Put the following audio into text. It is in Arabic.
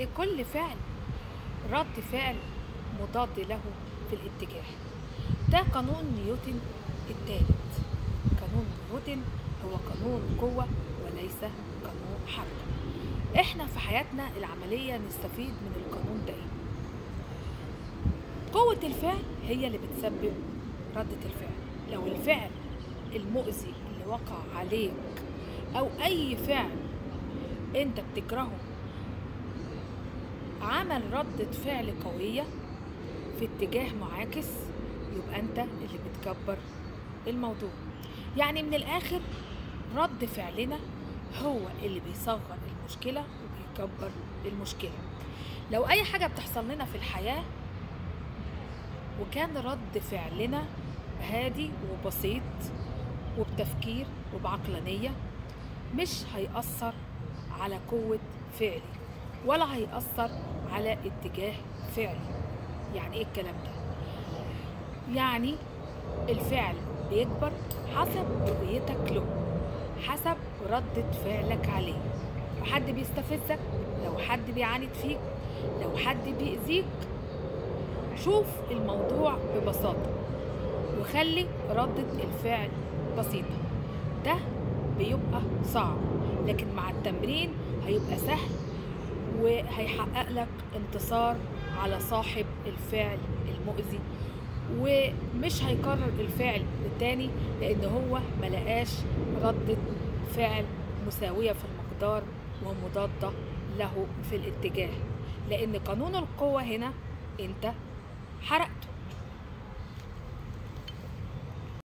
لكل فعل رد فعل مضاد له في الاتجاه. ده قانون نيوتن الثالث. قانون نيوتن هو قانون قوة وليس قانون حركة. احنا في حياتنا العملية نستفيد من القانون ده. قوة الفعل هي اللي بتسبب ردة الفعل. لو الفعل المؤذي اللي وقع عليك او اي فعل انت بتكرهه عمل ردة فعل قوية في اتجاه معاكس، يبقى انت اللي بتكبر الموضوع. يعني من الاخر رد فعلنا هو اللي بيصغر المشكلة وبيكبر المشكلة. لو اي حاجة بتحصل لنا في الحياة وكان رد فعلنا هادي وبسيط وبتفكير وبعقلانية، مش هيأثر على قوة فعلي ولا هيأثر على اتجاه فعلي. يعني ايه الكلام ده؟ يعني الفعل بيكبر حسب رؤيتك له، حسب ردة فعلك عليه. لو حد بيستفزك، لو حد بيعاند فيك، لو حد بيأذيك، شوف الموضوع ببساطة وخلي ردة الفعل بسيطة. ده بيبقى صعب، لكن مع التمرين هيبقى سهل وهيحقق لك انتصار على صاحب الفعل المؤذي، ومش هيكرر الفعل التاني لان هو ملقاش ردة فعل مساوية في المقدار ومضادة له في الاتجاه، لان قانون القوة هنا انت حرقته.